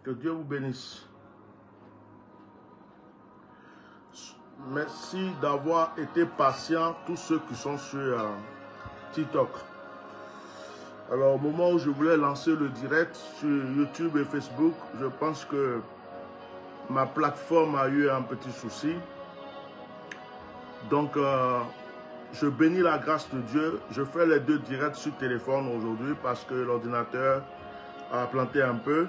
Que Dieu vous bénisse. Merci d'avoir été patient, tous ceux qui sont sur TikTok. Alors, au moment où je voulais lancer le direct sur YouTube et Facebook, je pense que ma plateforme a eu un petit souci. Donc, je bénis la grâce de Dieu. Je fais les deux directs sur téléphone aujourd'hui parce que l'ordinateur a planté un peu.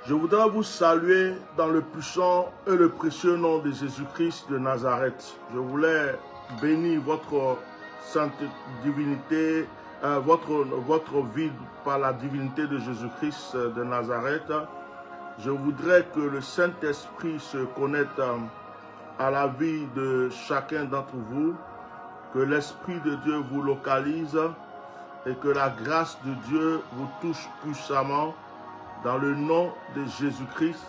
Je voudrais vous saluer dans le puissant et le précieux nom de Jésus-Christ de Nazareth. Je voulais bénir votre sainte divinité, votre vie par la divinité de Jésus-Christ de Nazareth. Je voudrais que le Saint-Esprit se connecte à la vie de chacun d'entre vous, que l'Esprit de Dieu vous localise et que la grâce de Dieu vous touche puissamment dans le nom de Jésus-Christ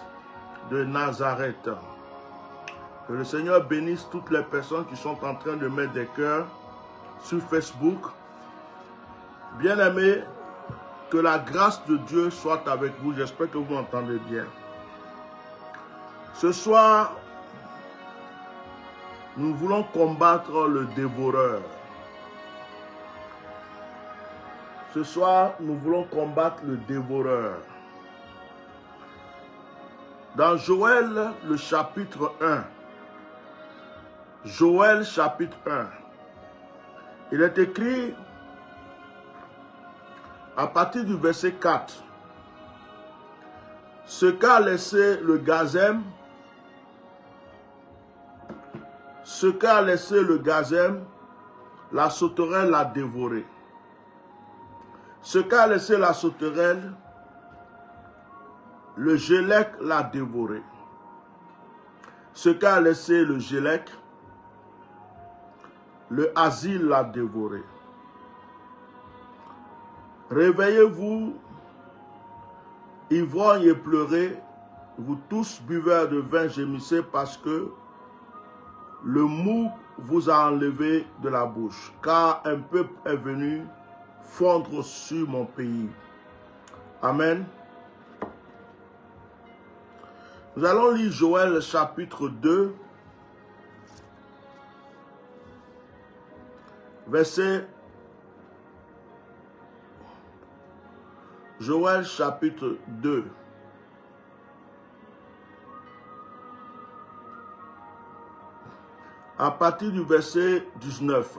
de Nazareth. Que le Seigneur bénisse toutes les personnes qui sont en train de mettre des cœurs sur Facebook. Bien-aimés, que la grâce de Dieu soit avec vous. J'espère que vous m'entendez bien. Ce soir, nous voulons combattre le dévoreur. Ce soir, nous voulons combattre le dévoreur. Dans Joël, le chapitre 1, Joël chapitre 1, il est écrit à partir du verset 4, ce qu'a laissé le gazème, la sauterelle l'a dévoré. Ce qu'a laissé la sauterelle, le gélec l'a dévoré. Ce qu'a laissé le gélec, le asile l'a dévoré. Réveillez-vous, ivrognes et pleurez, vous tous buveurs de vin gémissez parce que le mou vous a enlevé de la bouche, car un peuple est venu fondre sur mon pays. Amen. Nous allons lire Joël chapitre 2, verset Joël chapitre 2. À partir du verset 19.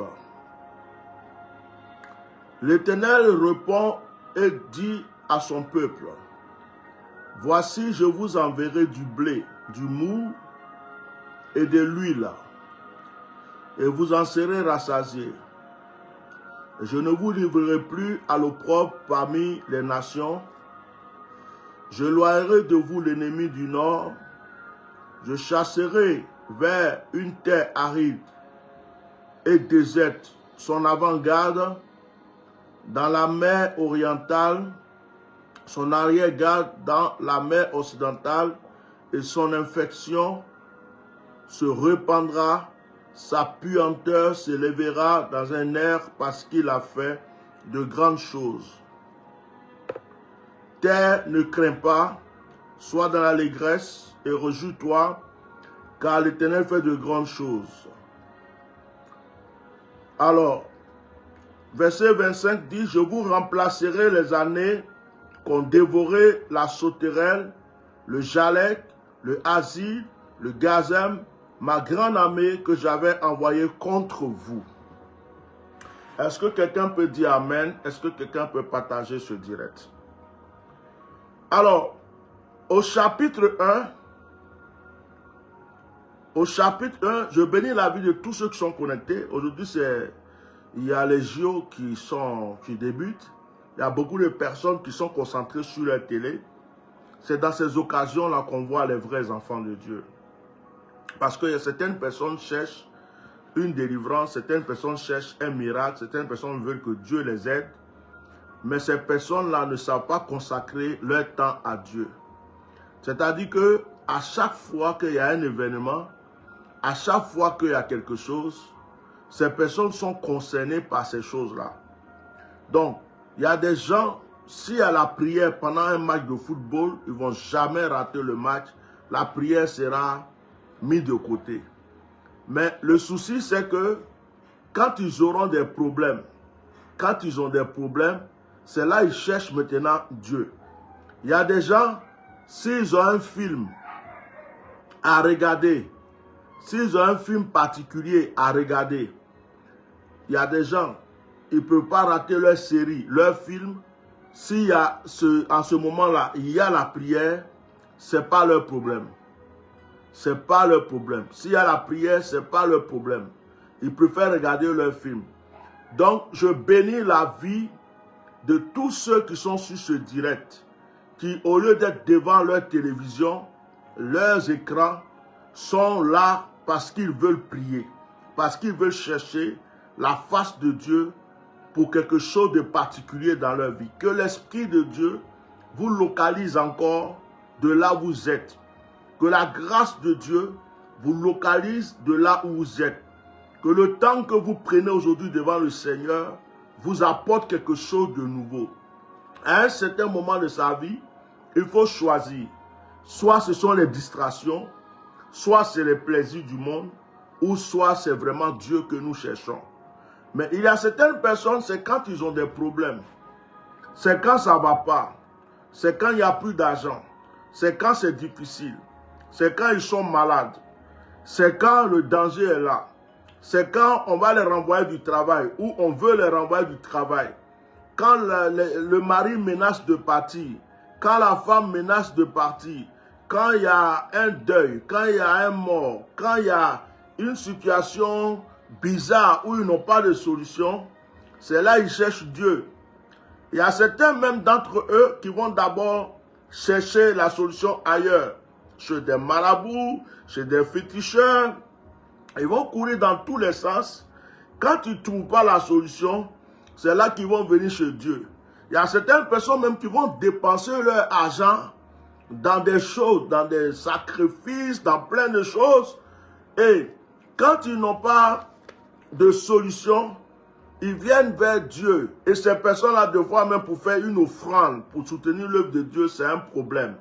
L'Éternel répond et dit à son peuple, voici, je vous enverrai du blé, du mou et de l'huile, et vous en serez rassasiés. Je ne vous livrerai plus à l'opprobre parmi les nations. Je loierai de vous l'ennemi du nord. Je chasserai vers une terre aride et déserte son avant-garde dans la mer orientale, son arrière-garde dans la mer occidentale, et son infection se répandra, sa puanteur s'élèvera dans un air parce qu'il a fait de grandes choses. Terre, ne crains pas, sois dans l'allégresse et réjouis-toi, car l'Éternel fait de grandes choses. Alors, verset 25 dit, je vous remplacerai les années qu'ont dévoré la sauterelle, le jalek, le asile, le gazem, ma grande armée que j'avais envoyée contre vous. Est-ce que quelqu'un peut dire Amen? Est-ce que quelqu'un peut partager ce direct? Alors, au chapitre 1, je bénis la vie de tous ceux qui sont connectés. Aujourd'hui, il y a les JO qui débutent. Il y a beaucoup de personnes qui sont concentrées sur la télé. C'est dans ces occasions-là qu'on voit les vrais enfants de Dieu. Parce que certaines personnes cherchent une délivrance, certaines personnes cherchent un miracle, certaines personnes veulent que Dieu les aide. Mais ces personnes-là ne savent pas consacrer leur temps à Dieu. C'est-à-dire que à chaque fois qu'il y a un événement, à chaque fois qu'il y a quelque chose, ces personnes sont concernées par ces choses-là. Donc, il y a des gens s'il y a la prière pendant un match de football, ils ne vont jamais rater le match. La prière sera mise de côté. Mais le souci, c'est que quand ils auront des problèmes, c'est là qu'ils cherchent maintenant Dieu. Il y a des gens, s'ils ont un film à regarder, s'ils ont un film particulier à regarder, il y a des gens, ils ne peuvent pas rater leur série, leur film. S'il y a en ce moment-là, il y a la prière, ce n'est pas leur problème. Ce n'est pas leur problème. S'il y a la prière, ce n'est pas leur problème. Ils préfèrent regarder leur film. Donc, je bénis la vie de tous ceux qui sont sur ce direct, qui, au lieu d'être devant leur télévision, leurs écrans, sont là parce qu'ils veulent prier, parce qu'ils veulent chercher la face de Dieu pour quelque chose de particulier dans leur vie. Que l'Esprit de Dieu vous localise encore de là où vous êtes. Que la grâce de Dieu vous localise de là où vous êtes. Que le temps que vous prenez aujourd'hui devant le Seigneur vous apporte quelque chose de nouveau. À un certain moment de sa vie, il faut choisir. Soit ce sont les distractions, soit c'est les plaisirs du monde, ou soit c'est vraiment Dieu que nous cherchons. Mais il y a certaines personnes, c'est quand ils ont des problèmes. C'est quand ça ne va pas. C'est quand il n'y a plus d'argent. C'est quand c'est difficile. C'est quand ils sont malades. C'est quand le danger est là. C'est quand on va les renvoyer du travail ou on veut les renvoyer du travail. Quand le mari menace de partir. Quand la femme menace de partir. Quand il y a un deuil. Quand il y a un mort. Quand il y a une situation bizarre où ils n'ont pas de solution. C'est là qu'ils cherchent Dieu. Il y a certains même d'entre eux qui vont d'abord chercher la solution ailleurs. Chez des marabouts, chez des féticheurs. Ils vont courir dans tous les sens. Quand ils ne trouvent pas la solution, c'est là qu'ils vont venir chez Dieu. Il y a certaines personnes même qui vont dépenser leur argent dans des choses, dans des sacrifices, dans plein de choses. Et quand ils n'ont pas de solution, ils viennent vers Dieu. Et ces personnes-là, de fois même pour faire une offrande, pour soutenir l'œuvre de Dieu, c'est un problème.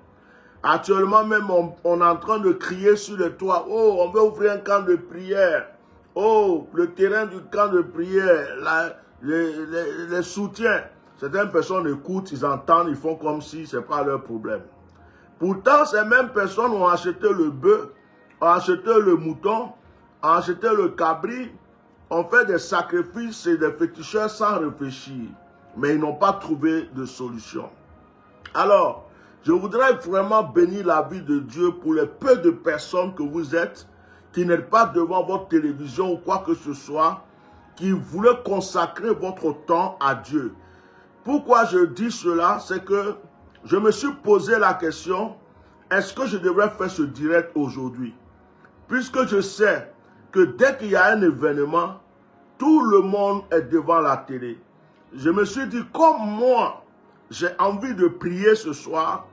Actuellement même, on est en train de crier sur le toit. Oh, on veut ouvrir un camp de prière. Oh, le terrain du camp de prière, les soutiens. Certaines personnes écoutent, ils entendent, ils font comme si ce n'est pas leur problème. Pourtant, ces mêmes personnes ont acheté le bœuf, ont acheté le mouton, ont acheté le cabri, ont fait des sacrifices et des féticheurs sans réfléchir. Mais ils n'ont pas trouvé de solution. Alors, je voudrais vraiment bénir la vie de Dieu pour les peu de personnes que vous êtes, qui n'êtes pas devant votre télévision ou quoi que ce soit, qui voulaient consacrer votre temps à Dieu. Pourquoi je dis cela? C'est que je me suis posé la question, est-ce que je devrais faire ce direct aujourd'hui? Puisque je sais que dès qu'il y a un événement, tout le monde est devant la télé. Je me suis dit, comme moi, j'ai envie de prier ce soir.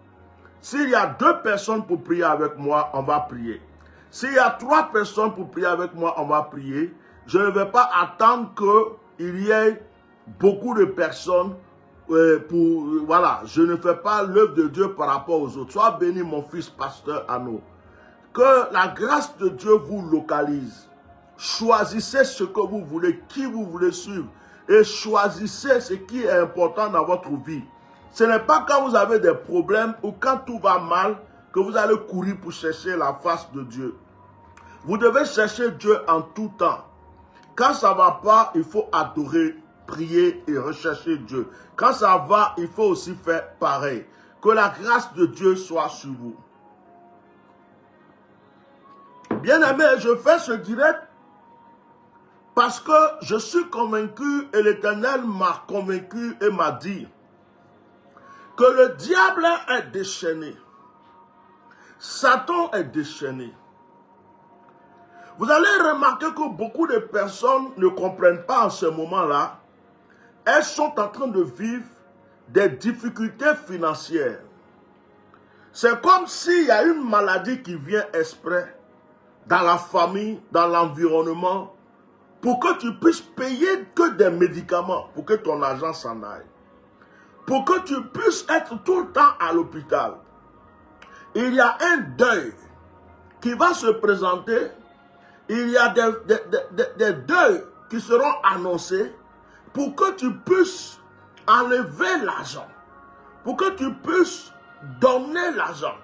S'il y a 2 personnes pour prier avec moi, on va prier. S'il y a 3 personnes pour prier avec moi, on va prier. Je ne vais pas attendre qu'il y ait beaucoup de personnes voilà, je ne fais pas l'œuvre de Dieu par rapport aux autres. Sois béni, mon fils pasteur Anno. Que la grâce de Dieu vous localise. Choisissez ce que vous voulez, qui vous voulez suivre. Et choisissez ce qui est important dans votre vie. Ce n'est pas quand vous avez des problèmes ou quand tout va mal que vous allez courir pour chercher la face de Dieu. Vous devez chercher Dieu en tout temps. Quand ça ne va pas, il faut adorer, prier et rechercher Dieu. Quand ça va, il faut aussi faire pareil. Que la grâce de Dieu soit sur vous. Bien-aimé, je fais ce direct parce que je suis convaincu et l'Éternel m'a convaincu et m'a dit que le diable est déchaîné. Satan est déchaîné. Vous allez remarquer que beaucoup de personnes ne comprennent pas en ce moment-là. Elles sont en train de vivre des difficultés financières. C'est comme s'il y a une maladie qui vient exprès dans la famille, dans l'environnement, pour que tu puisses payer que des médicaments, pour que ton argent s'en aille. pour que tu puisses être tout le temps à l'hôpital. Il y a un deuil qui va se présenter. Il y a des deuils qui seront annoncés pour que tu puisses enlever l'argent, pour que tu puisses donner l'argent.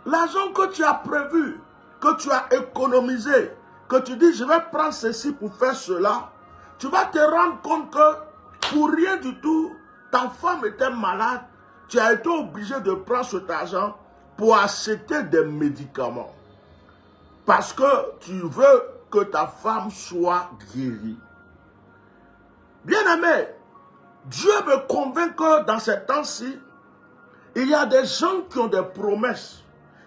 L'argent que tu as prévu, que tu as économisé, que tu dis je vais prendre ceci pour faire cela, tu vas te rendre compte que pour rien du tout, ta femme était malade, tu as été obligé de prendre cet argent pour acheter des médicaments. Parce que tu veux que ta femme soit guérie. Bien-aimé, Dieu me convainc que dans ces temps-ci, il y a des gens qui ont des promesses,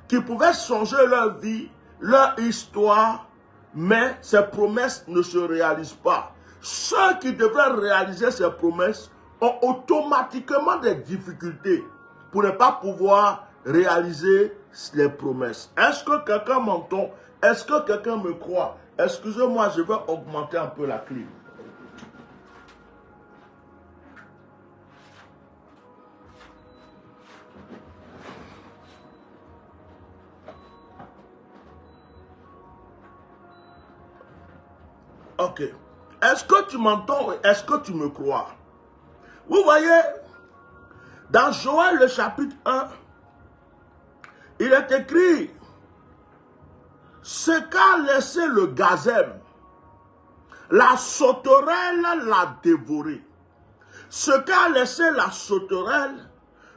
qui pouvaient changer leur vie, leur histoire, mais ces promesses ne se réalisent pas. Ceux qui devraient réaliser ces promesses ont automatiquement des difficultés pour ne pas pouvoir réaliser les promesses. Est-ce que quelqu'un m'entend? Est-ce que quelqu'un me croit? Excusez-moi, je vais augmenter un peu la clim. Ok. Est-ce que tu m'entends? Est-ce que tu me crois? Vous voyez, dans Joël le chapitre 1, il est écrit, ce qu'a laissé le gazelle, la sauterelle l'a dévoré. Ce qu'a laissé la sauterelle,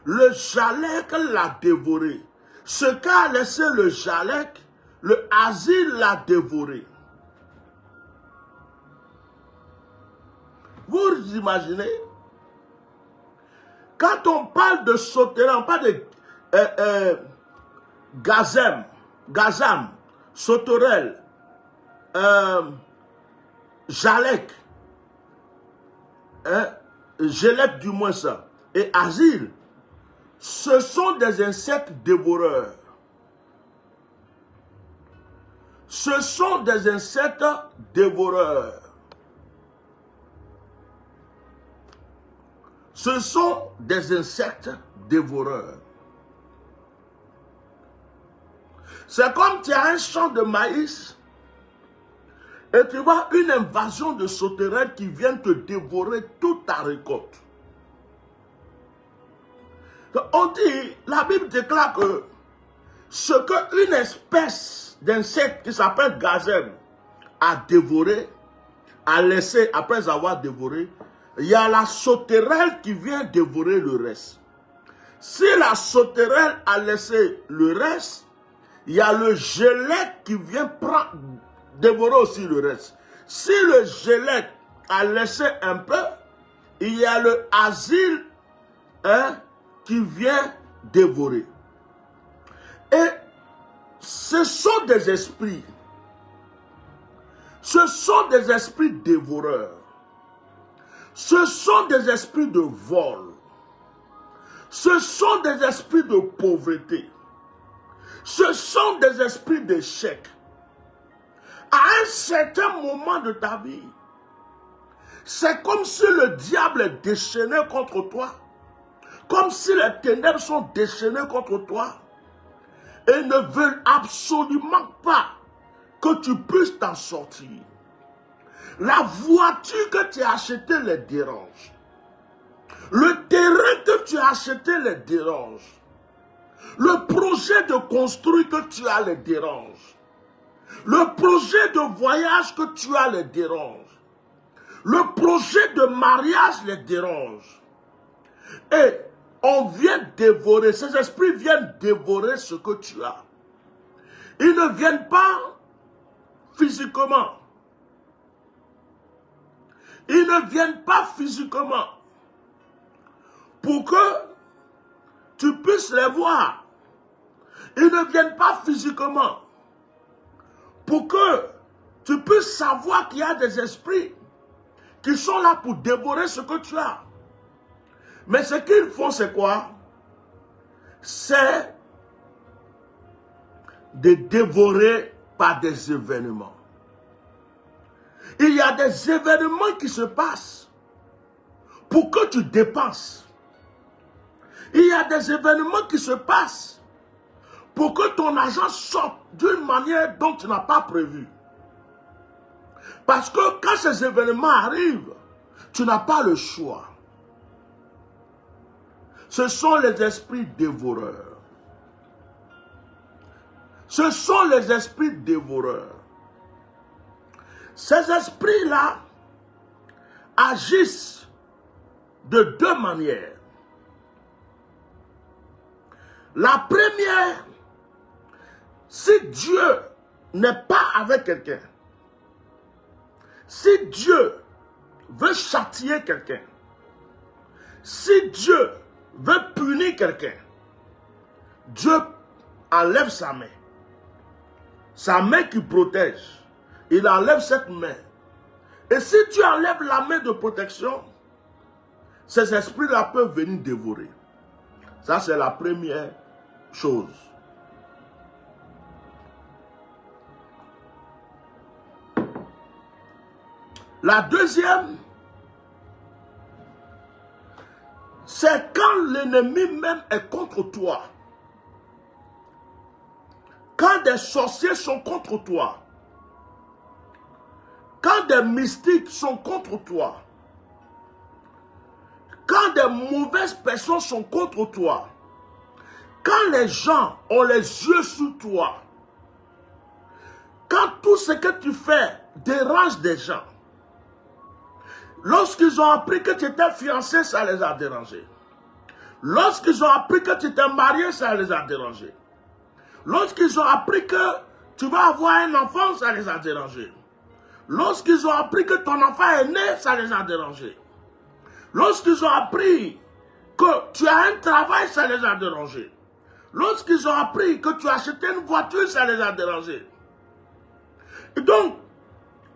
le jalek l'a dévoré. Ce qu'a laissé le jalek, le asile l'a dévoré. Vous imaginez? Quand on parle de sauterelle, on parle de gazam, sauterelle, jalek, gelec du moins ça, et asile, ce sont des insectes dévoreurs. Ce sont des insectes dévoreurs. Ce sont des insectes dévoreurs. C'est comme tu as un champ de maïs et tu vois une invasion de sauterelles qui viennent te dévorer toute ta récolte. On dit, la Bible déclare que ce qu'une espèce d'insecte qui s'appelle gazelle a dévoré, a laissé après avoir dévoré, il y a la sauterelle qui vient dévorer le reste. Si la sauterelle a laissé le reste, il y a le gelec qui vient dévorer aussi le reste. Si le gelec a laissé un peu, il y a le asile qui vient dévorer. Et ce sont des esprits. Ce sont des esprits dévoreurs. Ce sont des esprits de vol. Ce sont des esprits de pauvreté. Ce sont des esprits d'échec. À un certain moment de ta vie, c'est comme si le diable est déchaîné contre toi. Comme si les ténèbres sont déchaînées contre toi. Et ne veulent absolument pas que tu puisses t'en sortir. La voiture que tu as achetée les dérange. Le terrain que tu as acheté les dérange. Le projet de construire que tu as les dérange. Le projet de voyage que tu as les dérange. Le projet de mariage les dérange. Et on vient dévorer, ces esprits viennent dévorer ce que tu as. Ils ne viennent pas physiquement. Ils ne viennent pas physiquement pour que tu puisses les voir. Ils ne viennent pas physiquement pour que tu puisses savoir qu'il y a des esprits qui sont là pour dévorer ce que tu as. Mais ce qu'ils font, c'est quoi? C'est de dévorer par des événements. Il y a des événements qui se passent pour que tu dépenses. Il y a des événements qui se passent pour que ton argent sorte d'une manière dont tu n'as pas prévu. Parce que quand ces événements arrivent, tu n'as pas le choix. Ce sont les esprits dévoreurs. Ce sont les esprits dévoreurs. Ces esprits-là agissent de deux manières. La première, si Dieu n'est pas avec quelqu'un, si Dieu veut châtier quelqu'un, si Dieu veut punir quelqu'un, Dieu enlève sa main qui protège, il enlève cette main. Et si tu enlèves la main de protection, ces esprits-là peuvent venir dévorer. Ça, c'est la première chose. La deuxième, c'est quand l'ennemi même est contre toi. Quand des sorciers sont contre toi. Quand des mystiques sont contre toi. Quand des mauvaises personnes sont contre toi. Quand les gens ont les yeux sur toi. Quand tout ce que tu fais dérange des gens. Lorsqu'ils ont appris que tu étais fiancé, ça les a dérangés. Lorsqu'ils ont appris que tu étais marié, ça les a dérangés. Lorsqu'ils ont appris que tu vas avoir un enfant, ça les a dérangés. Lorsqu'ils ont appris que ton enfant est né, ça les a dérangés. Lorsqu'ils ont appris que tu as un travail, ça les a dérangés. Lorsqu'ils ont appris que tu as acheté une voiture, ça les a dérangés. Et donc,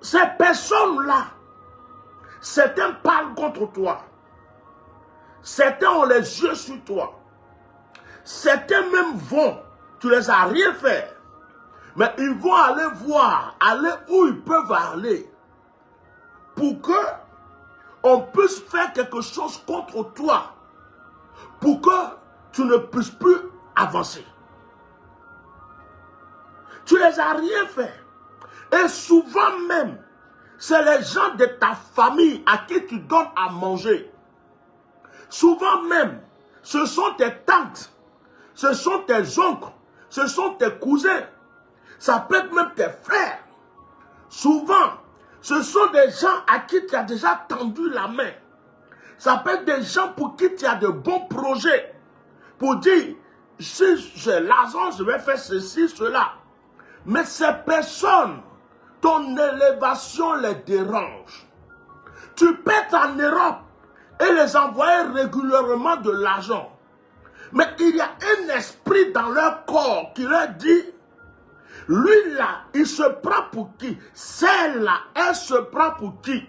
ces personnes-là, certains parlent contre toi. Certains ont les yeux sur toi. Certains même vont, tu les as rien fait. Mais ils vont aller voir, aller où ils peuvent aller. Pour que on puisse faire quelque chose contre toi. Pour que tu ne puisses plus avancer. Tu les as rien fait. Et souvent même, c'est les gens de ta famille à qui tu donnes à manger. Souvent même, ce sont tes tantes, ce sont tes oncles, ce sont tes cousins, ça peut être même tes frères. Souvent, ce sont des gens à qui tu as déjà tendu la main. Ça peut être des gens pour qui tu as de bons projets. Pour dire, si j'ai l'argent, je vais faire ceci, cela. Mais ces personnes, ton élévation les dérange. Tu peux être en Europe et les envoyer régulièrement de l'argent. Mais il y a un esprit dans leur corps qui leur dit, lui là, il se prend pour qui? Celle-là, elle se prend pour qui?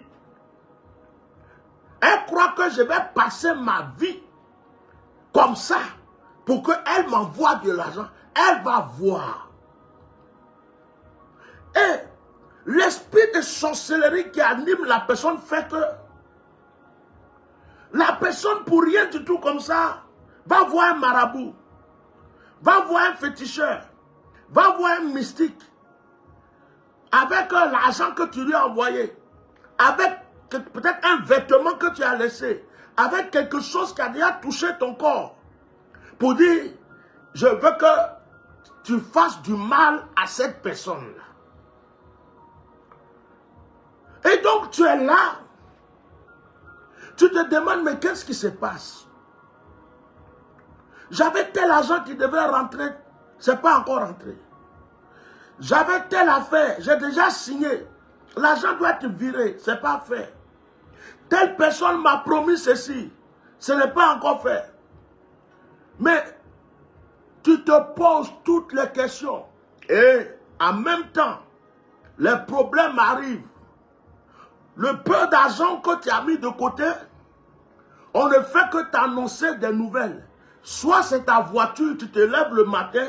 Elle croit que je vais passer ma vie comme ça pour qu'elle m'envoie de l'argent. Elle va voir. Et l'esprit de sorcellerie qui anime la personne fait que la personne pour rien du tout comme ça va voir un marabout, va voir un féticheur, va voir un mystique avec l'argent que tu lui as envoyé, avec peut-être un vêtement que tu as laissé, avec quelque chose qui a déjà touché ton corps, pour dire, je veux que tu fasses du mal à cette personne-là. Et donc tu es là, tu te demandes, mais qu'est-ce qui se passe? J'avais tel argent qui devait rentrer, c'est pas encore rentré. J'avais telle affaire, j'ai déjà signé, l'argent doit être viré, c'est pas fait. Telle personne m'a promis ceci, ce n'est pas encore fait. Mais tu te poses toutes les questions et en même temps, les problèmes arrivent. Le peu d'argent que tu as mis de côté, on ne fait que t'annoncer des nouvelles. Soit c'est ta voiture, tu te lèves le matin,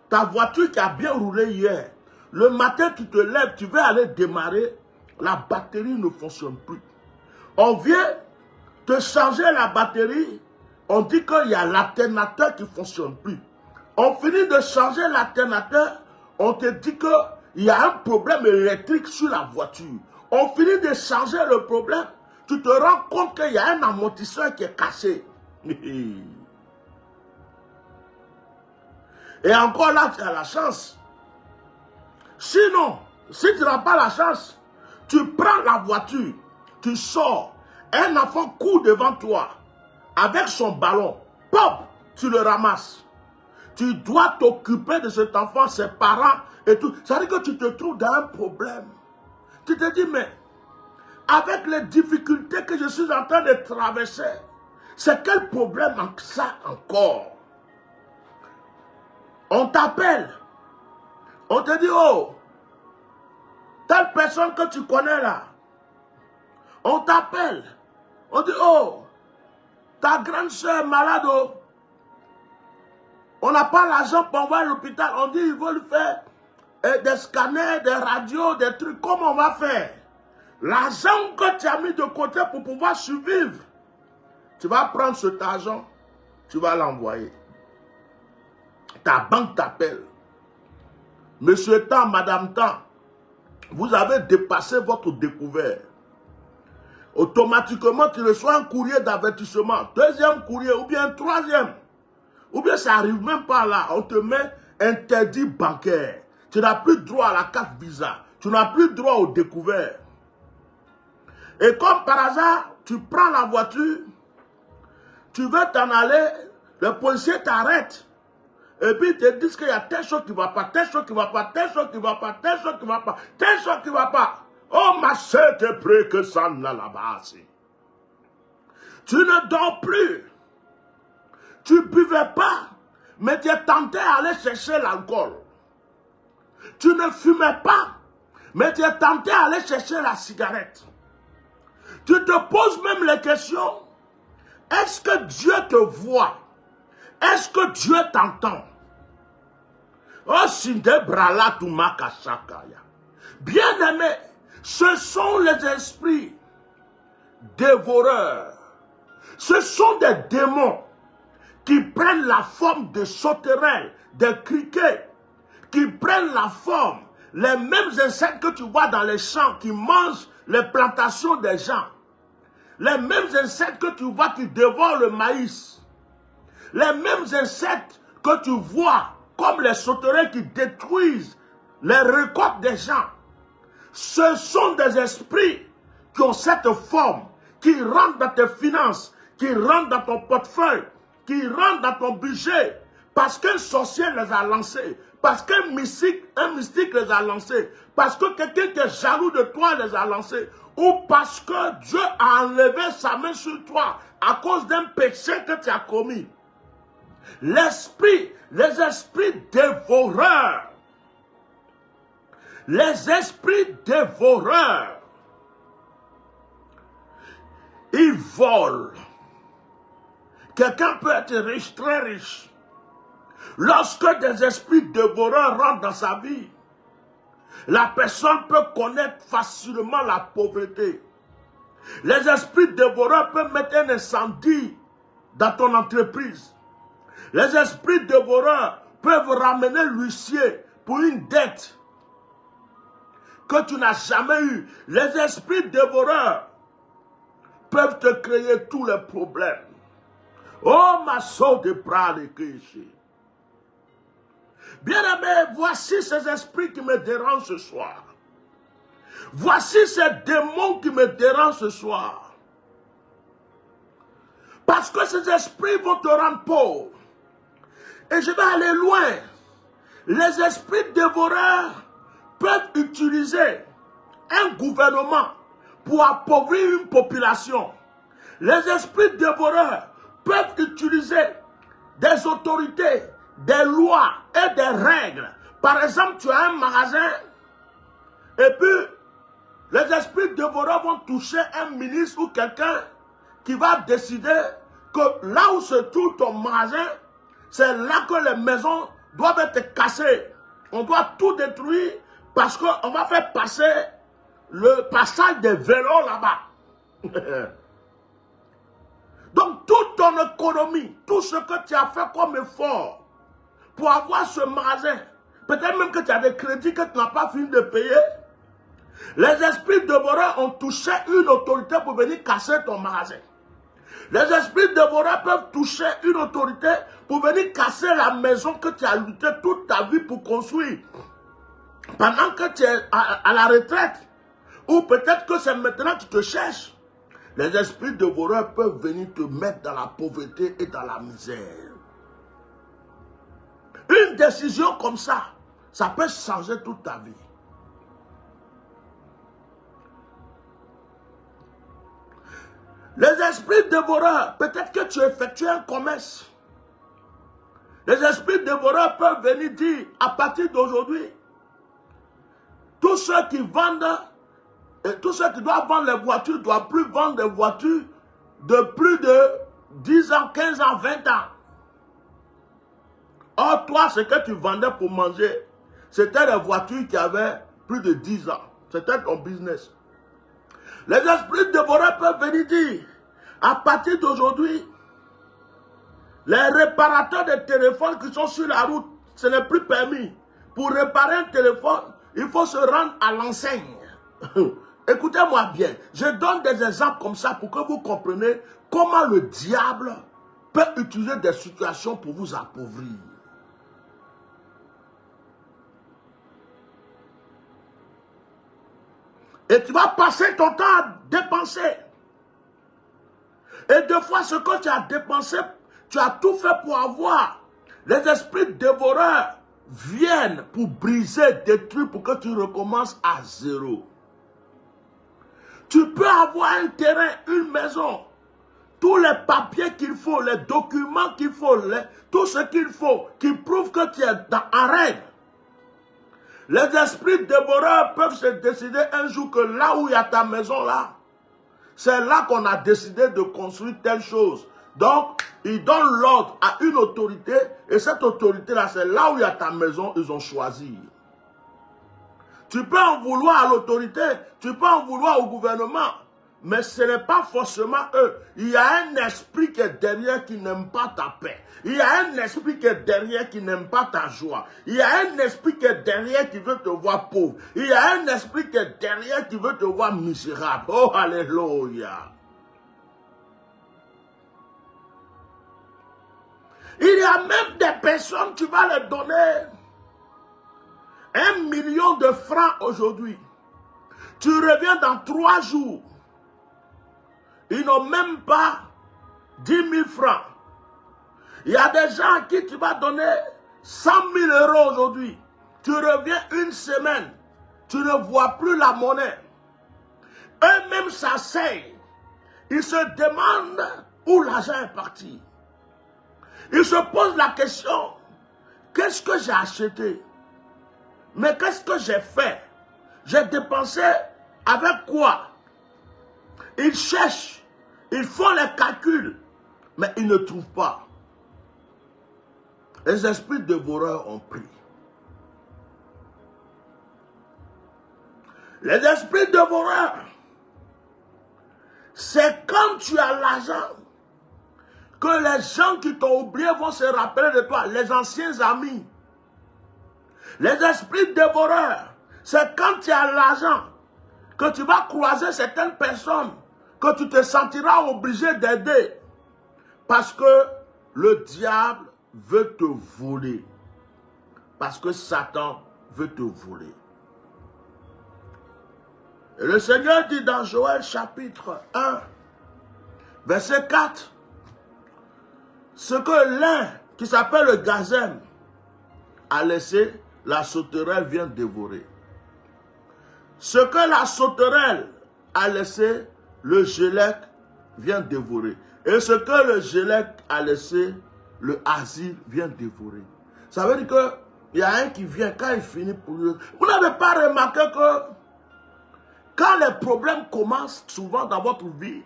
ta voiture qui a bien roulé hier. Le matin, tu te lèves, tu veux aller démarrer, la batterie ne fonctionne plus. On vient te changer la batterie, on dit qu'il y a l'alternateur qui ne fonctionne plus. On finit de changer l'alternateur, on te dit qu'il y a un problème électrique sur la voiture. On finit de changer le problème, tu te rends compte qu'il y a un amortisseur qui est cassé. Et encore là, tu as la chance. Sinon, si tu n'as pas la chance, tu prends la voiture, tu sors, un enfant court devant toi, avec son ballon, pop, tu le ramasses. Tu dois t'occuper de cet enfant, ses parents et tout. Ça veut dire que tu te trouves dans un problème. Tu te dis, mais avec les difficultés que je suis en train de traverser, c'est quel problème ça encore? On t'appelle. On te dit, oh, telle personne que tu connais là. On t'appelle. On dit, oh, ta grande soeur est malade. Oh. On n'a pas l'argent pour envoyer à l'hôpital. On dit, ils veulent faire des scanners, des radios, des trucs. Comment on va faire? L'argent que tu as mis de côté pour pouvoir survivre, tu vas prendre cet argent, tu vas l'envoyer. Ta banque t'appelle. Monsieur Tant, Madame Tant, vous avez dépassé votre découvert. Automatiquement, tu reçois un courrier d'avertissement, deuxième courrier ou bien troisième. Ou bien ça n'arrive même pas là, on te met interdit bancaire. Tu n'as plus droit à la carte Visa, tu n'as plus droit au découvert. Et comme par hasard, tu prends la voiture, tu veux t'en aller, le policier t'arrête. Et puis ils te disent qu'il y a telle chose qui ne va pas, telle chose qui ne va pas, telle chose qui ne va pas, telle chose qui ne va pas, telle chose qui ne va pas. Oh ma soeur, t'es prêt que ça n'a là-bas. Tu ne dors plus. Tu ne buvais pas, mais tu es tenté à aller chercher l'alcool. Tu ne fumais pas, mais tu es tenté à aller chercher la cigarette. Tu te poses même les questions. Est-ce que Dieu te voit? Est-ce que Dieu t'entend? Oh, Sindebrala Tumakasakaya. Bien-aimé, ce sont les esprits dévoreurs. Ce sont des démons qui prennent la forme de sauterelles, de criquets, qui prennent la forme, les mêmes insectes que tu vois dans les champs, qui mangent les plantations des gens, les mêmes insectes que tu vois qui dévorent le maïs, les mêmes insectes que tu vois comme les sauterelles qui détruisent les récoltes des gens. Ce sont des esprits qui ont cette forme, qui rentrent dans tes finances, qui rentrent dans ton portefeuille, qui rentrent dans ton budget, parce qu'un sorcier les a lancés, parce qu'un mystique les a lancés, parce que quelqu'un qui est jaloux de toi les a lancés, ou parce que Dieu a enlevé sa main sur toi à cause d'un péché que tu as commis. Les esprits dévoreurs, les esprits dévoreurs, ils volent. Quelqu'un peut être riche, très riche. Lorsque des esprits dévoreurs rentrent dans sa vie, la personne peut connaître facilement la pauvreté. Les esprits dévoreurs peuvent mettre un incendie dans ton entreprise. Les esprits dévoreurs peuvent ramener l'huissier pour une dette que tu n'as jamais eue. Les esprits dévoreurs peuvent te créer tous les problèmes. Oh, ma soeur de bras de Christ. Bien-aimé, voici ces esprits qui me dérangent ce soir. Voici ces démons qui me dérangent ce soir. Parce que ces esprits vont te rendre pauvre. Et je vais aller loin. Les esprits dévoreurs peuvent utiliser un gouvernement pour appauvrir une population. Les esprits dévoreurs peuvent utiliser des autorités, des lois et des règles. Par exemple, tu as un magasin et puis les esprits dévoreurs vont toucher un ministre ou quelqu'un qui va décider que là où se trouve ton magasin, c'est là que les maisons doivent être cassées. On doit tout détruire parce qu'on va faire passer le passage des vélos là-bas. Donc toute ton économie, tout ce que tu as fait comme effort pour avoir ce magasin, peut-être même que tu as des crédits que tu n'as pas fini de payer, les esprits dévoreurs ont touché une autorité pour venir casser ton magasin. Les esprits dévoreurs peuvent toucher une autorité pour venir casser la maison que tu as lutté toute ta vie pour construire. Pendant que tu es à la retraite, ou peut-être que c'est maintenant que tu te cherches, les esprits dévoreurs peuvent venir te mettre dans la pauvreté et dans la misère. Une décision comme ça peut changer toute ta vie. Les esprits dévoreurs, peut-être que tu effectues un commerce. Les esprits dévoreurs peuvent venir dire, à partir d'aujourd'hui, tous ceux qui vendent, et tous ceux qui doivent vendre les voitures, ne doivent plus vendre des voitures de plus de 10 ans, 15 ans, 20 ans. Or, toi, ce que tu vendais pour manger, c'était des voitures qui avaient plus de 10 ans. C'était ton business. Les esprits dévoreurs peuvent venir dire, à partir d'aujourd'hui, les réparateurs de téléphones qui sont sur la route, ce n'est plus permis. Pour réparer un téléphone, il faut se rendre à l'enseigne. Écoutez-moi bien, je donne des exemples comme ça pour que vous compreniez comment le diable peut utiliser des situations pour vous appauvrir. Et tu vas passer ton temps à dépenser. Et des fois, ce que tu as dépensé, tu as tout fait pour avoir. Les esprits dévoreurs viennent pour briser, détruire, pour que tu recommences à zéro. Tu peux avoir un terrain, une maison, tous les papiers qu'il faut, les documents qu'il faut, tout ce qu'il faut, qui prouve que tu es en règle. Les esprits dévoreurs peuvent se décider un jour que là où il y a ta maison là, c'est là qu'on a décidé de construire telle chose. Donc, ils donnent l'ordre à une autorité, et cette autorité-là, c'est là où il y a ta maison, ils ont choisi. Tu peux en vouloir à l'autorité, tu peux en vouloir au gouvernement, mais ce n'est pas forcément eux. Il y a un esprit qui est derrière qui n'aime pas ta paix. Il y a un esprit qui est derrière qui n'aime pas ta joie. Il y a un esprit qui est derrière qui veut te voir pauvre. Il y a un esprit qui est derrière qui veut te voir misérable. Oh, alléluia. Il y a même des personnes, tu vas leur donner 1 million de francs aujourd'hui. Tu reviens dans 3 jours. Ils n'ont même pas 10 000 francs. Il y a des gens à qui tu vas donner 100 000 euros aujourd'hui. Tu reviens une semaine. Tu ne vois plus la monnaie. Eux-mêmes s'asseyent. Ils se demandent où l'argent est parti. Ils se posent la question, qu'est-ce que j'ai acheté? Mais qu'est-ce que j'ai fait? J'ai dépensé avec quoi? Ils cherchent, ils font les calculs, mais ils ne trouvent pas. Les esprits dévoreurs ont pris. Les esprits dévoreurs, c'est quand tu as l'argent que les gens qui t'ont oublié vont se rappeler de toi, les anciens amis. Les esprits dévoreurs, c'est quand tu as l'argent que tu vas croiser certaines personnes que tu te sentiras obligé d'aider. Parce que le diable veut te voler. Parce que Satan veut te voler. Et le Seigneur dit dans Joël chapitre 1, verset 4, ce que l'un qui s'appelle le gazelle a laissé, la sauterelle vient dévorer. Ce que la sauterelle a laissé, le gélec vient dévorer. Et ce que le gélec a laissé, le asile vient dévorer. Ça veut dire qu'il y a un qui vient, quand il finit pour lui. Vous n'avez pas remarqué que quand les problèmes commencent souvent dans votre vie,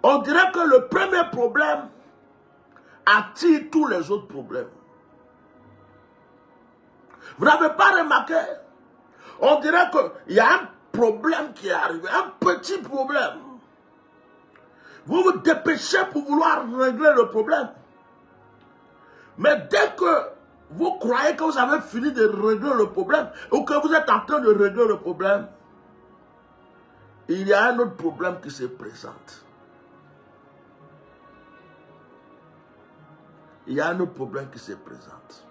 on dirait que le premier problème attire tous les autres problèmes. Vous n'avez pas remarqué? On dirait qu'il y a un problème qui est arrivé, un petit problème. Vous vous dépêchez pour vouloir régler le problème. Mais dès que vous croyez que vous avez fini de régler le problème, ou que vous êtes en train de régler le problème, il y a un autre problème qui se présente. Il y a un autre problème qui se présente.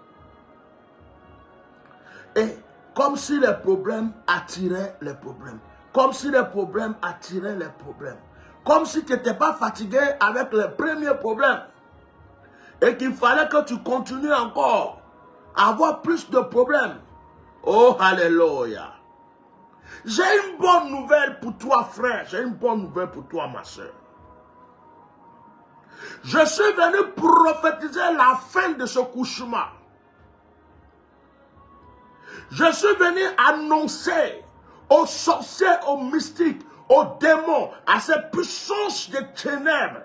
Et comme si les problèmes attiraient les problèmes. Comme si les problèmes attiraient les problèmes. Comme si tu n'étais pas fatigué avec les premiers problèmes. Et qu'il fallait que tu continues encore à avoir plus de problèmes. Oh, alléluia. J'ai une bonne nouvelle pour toi, frère. J'ai une bonne nouvelle pour toi, ma soeur. Je suis venu prophétiser la fin de ce cauchemar. Je suis venu annoncer aux sorciers, aux mystiques, aux démons, à ces puissances de ténèbres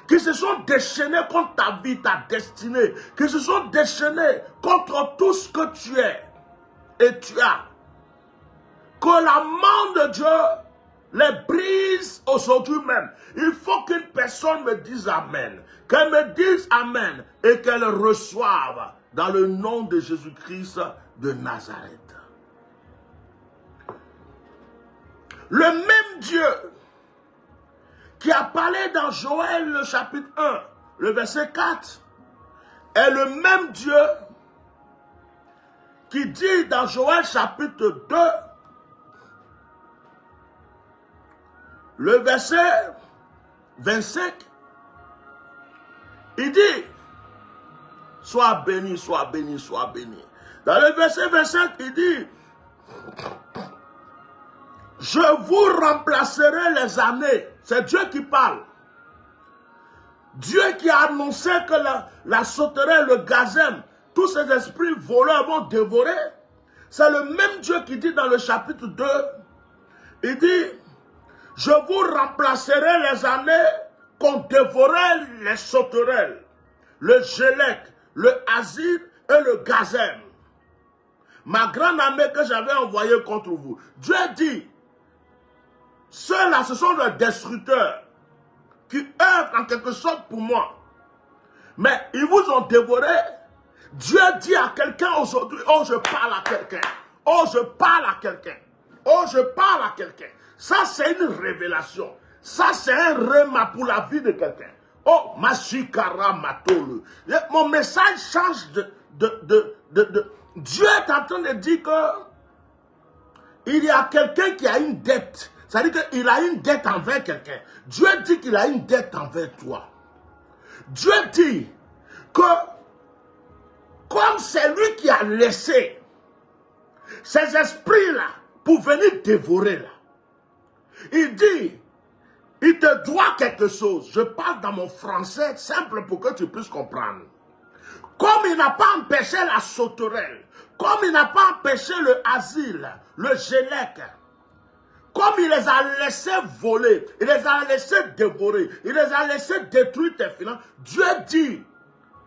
qui se sont déchaînés contre ta vie, ta destinée, qui se sont déchaînés contre tout ce que tu es et tu as. Que la main de Dieu les brise aujourd'hui même. Il faut qu'une personne me dise Amen. Qu'elle me dise Amen et qu'elle reçoive dans le nom de Jésus-Christ de Nazareth. Le même Dieu qui a parlé dans Joël le chapitre 1, le verset 4, est le même Dieu qui dit dans Joël chapitre 2, le verset 25, il dit, sois béni, sois béni, sois béni. Dans le verset 25, il dit, je vous remplacerai les années. C'est Dieu qui parle. Dieu qui a annoncé que la sauterelle, le gazelle, tous ces esprits voleurs vont dévorer. C'est le même Dieu qui dit dans le chapitre 2, il dit, je vous remplacerai les années qu'ont dévoré les sauterelles, le gélec, le asile et le gazelle. Ma grande armée que j'avais envoyée contre vous. Dieu dit, ceux-là, ce sont les destructeurs qui œuvrent en quelque sorte pour moi. Mais ils vous ont dévoré. Dieu dit à quelqu'un aujourd'hui, oh je parle à quelqu'un. Oh je parle à quelqu'un. Oh je parle à quelqu'un. Ça c'est une révélation. Ça c'est un rema pour la vie de quelqu'un. Oh, Mashikara Matolu. Mon message change Dieu est en train de dire que il y a quelqu'un qui a une dette. C'est-à-dire qu'il a une dette envers quelqu'un. Dieu dit qu'il a une dette envers toi. Dieu dit que comme c'est lui qui a laissé ces esprits-là pour venir dévorer là, il dit, il te doit quelque chose. Je parle dans mon français simple pour que tu puisses comprendre. Comme il n'a pas empêché la sauterelle, comme il n'a pas empêché le asile, le gélec, comme il les a laissés voler, il les a laissés dévorer, il les a laissés détruire tes finances, Dieu dit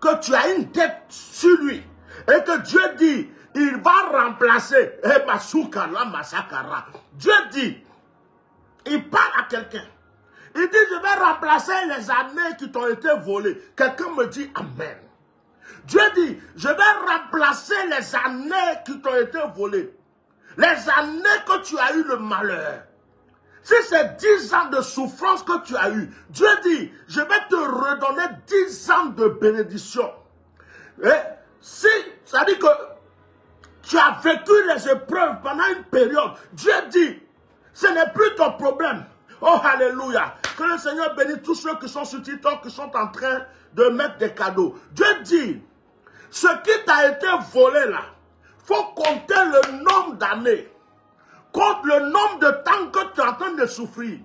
que tu as une dette sur lui. Et que Dieu dit, il va remplacer. Dieu dit, il parle à quelqu'un. Il dit, je vais remplacer les années qui t'ont été volées. Quelqu'un me dit Amen. Dieu dit, je vais remplacer les années qui t'ont été volées. Les années que tu as eu le malheur. Si c'est 10 ans de souffrance que tu as eu, Dieu dit, je vais te redonner 10 ans de bénédiction. Et si, ça dit que tu as vécu les épreuves pendant une période, Dieu dit, ce n'est plus ton problème. Oh, alléluia. Que le Seigneur bénisse tous ceux qui sont sur TikTok, qui sont en train de mettre des cadeaux. Dieu dit, ce qui t'a été volé là, il faut compter le nombre d'années. Compte le nombre de temps que tu es en train de souffrir.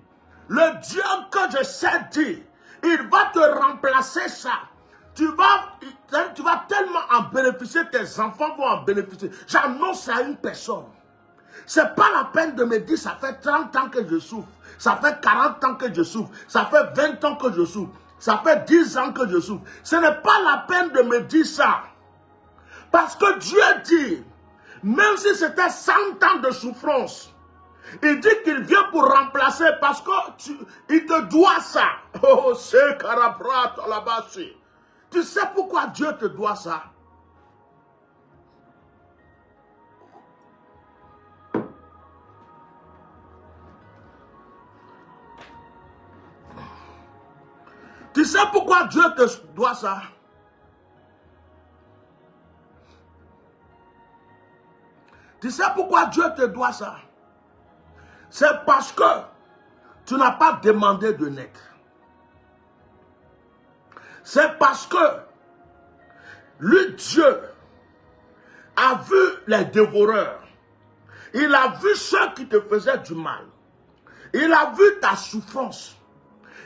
Le Dieu que je sais dire, il va te remplacer ça. Tu vas tellement en bénéficier, tes enfants vont en bénéficier. J'annonce à une personne. Ce n'est pas la peine de me dire, ça fait 30 ans que je souffre. Ça fait 40 ans que je souffre. Ça fait 20 ans que je souffre. Ça fait 10 ans que je souffre. Ce n'est pas la peine de me dire ça. Parce que Dieu dit, même si c'était 100 ans de souffrance, Il dit qu'il vient pour remplacer parce qu'il te doit ça. Oh, c'est Karabrat là-bas. Tu sais pourquoi Dieu te doit ça? Tu sais pourquoi Dieu te doit ça? Tu sais pourquoi Dieu te doit ça? C'est parce que tu n'as pas demandé de naître. C'est parce que lui, Dieu, a vu les dévoreurs. Il a vu ceux qui te faisaient du mal. Il a vu ta souffrance.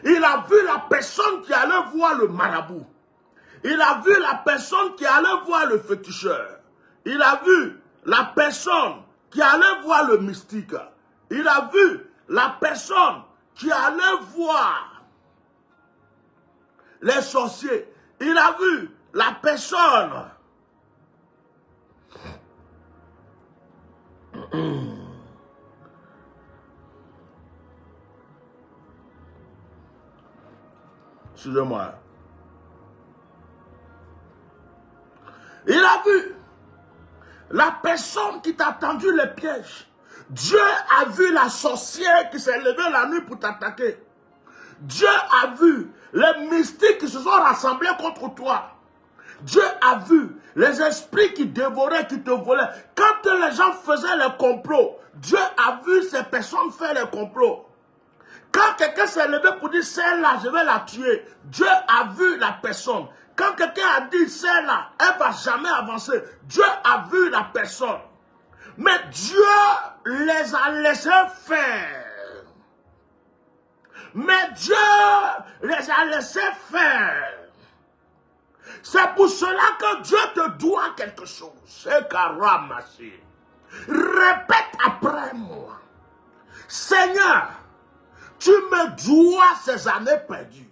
Il a vu la personne qui allait voir le marabout. Il a vu la personne qui allait voir le féticheur. Il a vu la personne qui allait voir le mystique. Il a vu la personne qui allait voir les sorciers. Il a vu la personne excusez-moi. Il a vu la personne qui t'a tendu les pièges. Dieu a vu la sorcière qui s'est levée la nuit pour t'attaquer. Dieu a vu les mystiques qui se sont rassemblés contre toi. Dieu a vu les esprits qui dévoraient, qui te volaient. Quand les gens faisaient les complots, Dieu a vu ces personnes faire les complots. Quand quelqu'un s'est levé pour dire celle-là, je vais la tuer, Dieu a vu la personne. Quand quelqu'un a dit celle-là, elle ne va jamais avancer, Dieu a vu la personne. Mais Dieu les a laissés faire. Mais Dieu les a laissés faire. C'est pour cela que Dieu te doit quelque chose. C'est Karamasi. Répète après moi. Seigneur, tu me dois ces années perdues.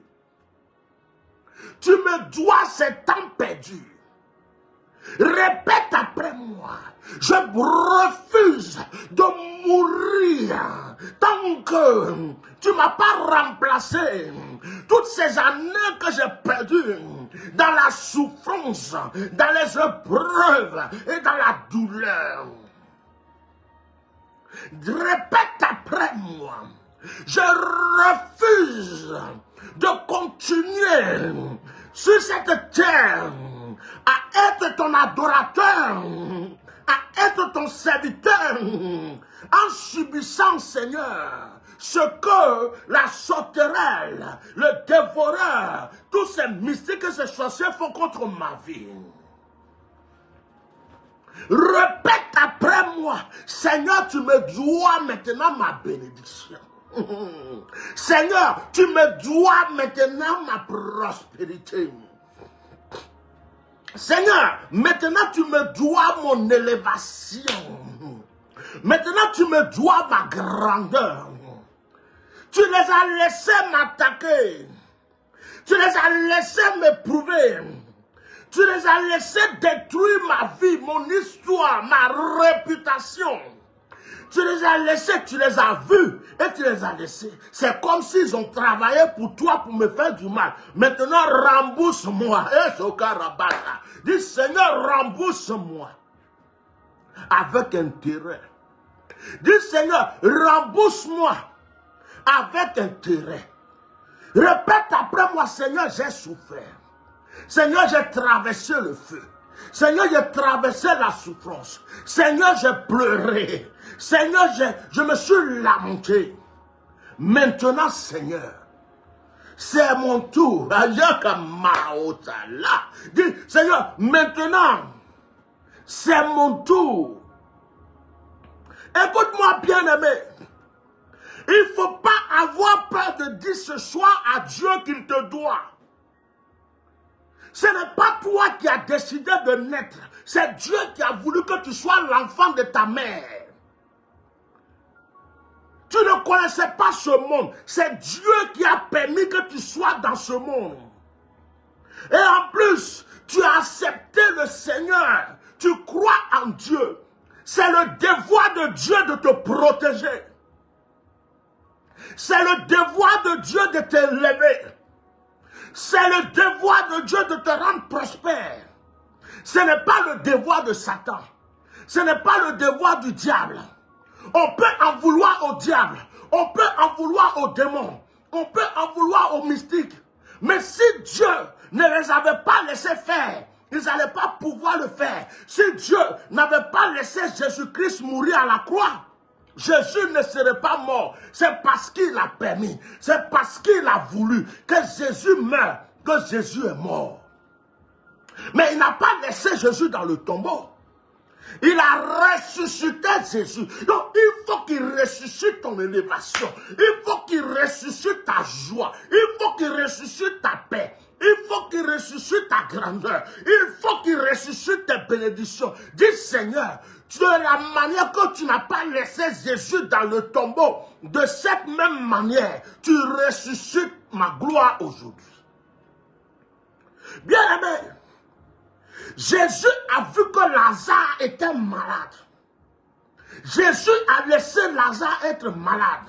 Tu me dois ces temps perdus. Répète après moi. Je refuse de mourir tant que tu ne m'as pas remplacé. Toutes ces années que j'ai perdues dans la souffrance, dans les épreuves et dans la douleur. Répète après moi. Je refuse de continuer sur cette terre à être ton adorateur, à être ton serviteur, en subissant, Seigneur, ce que la sauterelle, le dévoreur, tous ces mystiques et ces sorciers font contre ma vie. Répète après moi, Seigneur, tu me dois maintenant ma bénédiction. Seigneur, tu me dois maintenant ma prospérité. Seigneur, maintenant tu me dois mon élévation. Maintenant tu me dois ma grandeur. Tu les as laissés m'attaquer. Tu les as laissés m'éprouver. Tu les as laissés détruire ma vie, mon histoire, ma réputation. Tu les as laissés, tu les as vus et tu les as laissés. C'est comme s'ils ont travaillé pour toi pour me faire du mal. Maintenant, rembourse-moi. Dis, Seigneur, rembourse-moi. Avec intérêt. Dis, Seigneur, rembourse-moi. Avec intérêt. Répète après moi, Seigneur, j'ai souffert. Seigneur, j'ai traversé le feu. Seigneur, j'ai traversé la souffrance. Seigneur, j'ai pleuré. Seigneur, je me suis lamenté. Maintenant, Seigneur, c'est mon tour. Dis, Seigneur, maintenant, c'est mon tour. Écoute-moi, bien-aimé. Il ne faut pas avoir peur de dire ce soir à Dieu qu'il te doit. Ce n'est pas toi qui as décidé de naître. C'est Dieu qui a voulu que tu sois l'enfant de ta mère. Tu ne connaissais pas ce monde. C'est Dieu qui a permis que tu sois dans ce monde. Et en plus, tu as accepté le Seigneur. Tu crois en Dieu. C'est le devoir de Dieu de te protéger. C'est le devoir de Dieu de t'élever. C'est le devoir de Dieu de te rendre prospère. Ce n'est pas le devoir de Satan. Ce n'est pas le devoir du diable. On peut en vouloir au diable. On peut en vouloir aux démons. On peut en vouloir aux mystiques. Mais si Dieu ne les avait pas laissés faire, ils n'allaient pas pouvoir le faire. Si Dieu n'avait pas laissé Jésus-Christ mourir à la croix, Jésus ne serait pas mort. C'est parce qu'il a permis. C'est parce qu'il a voulu que Jésus meure, que Jésus est mort. Mais il n'a pas laissé Jésus dans le tombeau. Il a ressuscité Jésus. Donc, il faut qu'il ressuscite ton élévation. Il faut qu'il ressuscite ta joie. Il faut qu'il ressuscite ta paix. Il faut qu'il ressuscite ta grandeur. Il faut qu'il ressuscite tes bénédictions. Dis Seigneur, de la manière que tu n'as pas laissé Jésus dans le tombeau, de cette même manière, tu ressuscites ma gloire aujourd'hui. Bien aimé, Jésus a vu que Lazare était malade. Jésus a laissé Lazare être malade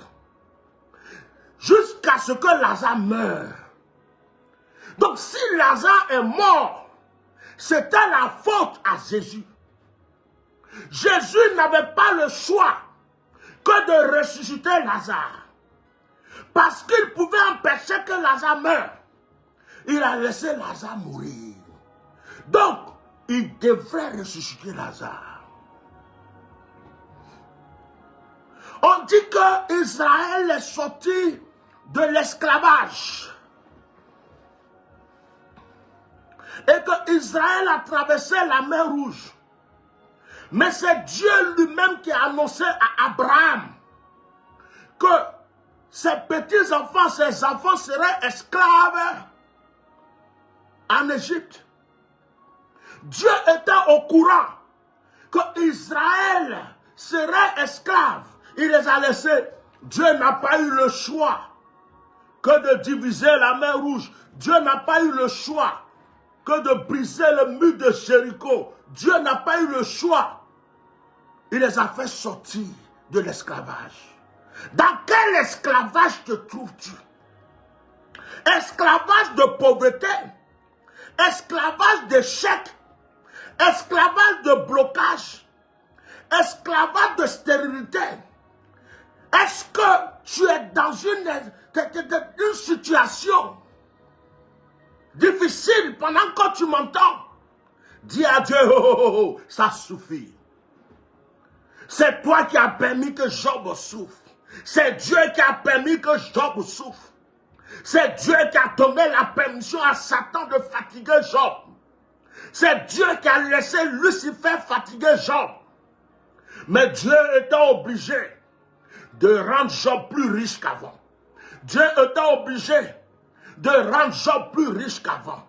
jusqu'à ce que Lazare meure. Donc si Lazare est mort, c'était la faute à Jésus. Jésus n'avait pas le choix que de ressusciter Lazare. Parce qu'il pouvait empêcher que Lazare meure. Il a laissé Lazare mourir. Donc, il devrait ressusciter Lazare. On dit que Israël est sorti de l'esclavage. Et que Israël a traversé la mer Rouge. Mais c'est Dieu lui-même qui a annoncé à Abraham que ses petits-enfants, ses enfants seraient esclaves en Égypte. Dieu était au courant que Israël serait esclave. Il les a laissés. Dieu n'a pas eu le choix que de diviser la mer Rouge. Dieu n'a pas eu le choix que de briser le mur de Jéricho. Dieu n'a pas eu le choix. Il les a fait sortir de l'esclavage. Dans quel esclavage te trouves-tu? Esclavage de pauvreté, esclavage d'échec, esclavage de blocage, esclavage de stérilité. Est-ce que tu es dans une situation difficile pendant que tu m'entends? Dis à Dieu, oh, ça suffit. C'est toi qui as permis que Job souffre. C'est Dieu qui a permis que Job souffre. C'est Dieu qui a donné la permission à Satan de fatiguer Job. C'est Dieu qui a laissé Lucifer fatiguer Job. Mais Dieu était obligé de rendre Job plus riche qu'avant. Dieu était obligé de rendre Job plus riche qu'avant.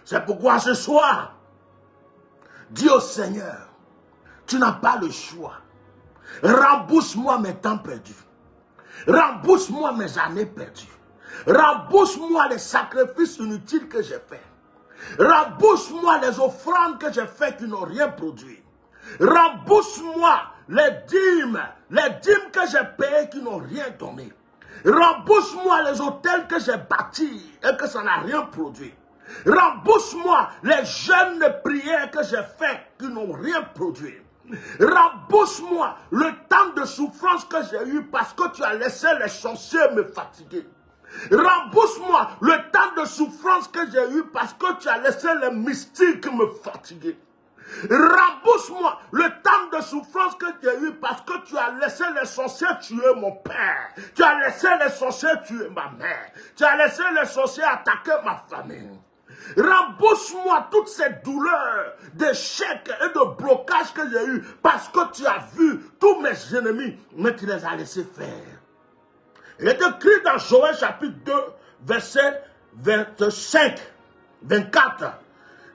C'est pourquoi ce soir, dis au Seigneur, tu n'as pas le choix. Rembourse-moi mes temps perdus. Rembourse-moi mes années perdues. Rembourse-moi les sacrifices inutiles que j'ai faits. Rembourse-moi les offrandes que j'ai faites qui n'ont rien produit. Rembourse-moi les dîmes que j'ai payées qui n'ont rien donné. Rembourse-moi les hôtels que j'ai bâtis et que ça n'a rien produit. Rembourse-moi les jeûnes de prière que j'ai faits qui n'ont rien produit. Rembourse-moi le temps de souffrance que j'ai eu parce que tu as laissé les sorciers me fatiguer. Rembourse-moi le temps de souffrance que j'ai eu parce que tu as laissé les mystiques me fatiguer. Rembourse-moi le temps de souffrance que j'ai eu parce que tu as laissé les sorciers tuer mon père. Tu as laissé les sorciers tuer ma mère. Tu as laissé les sorciers attaquer ma famille. Rembourse-moi toutes ces douleurs d'échecs et de blocages que j'ai eu parce que tu as vu tous mes ennemis, mais tu les as laissés faire. Il est écrit dans Joël chapitre 2, verset 25, 24.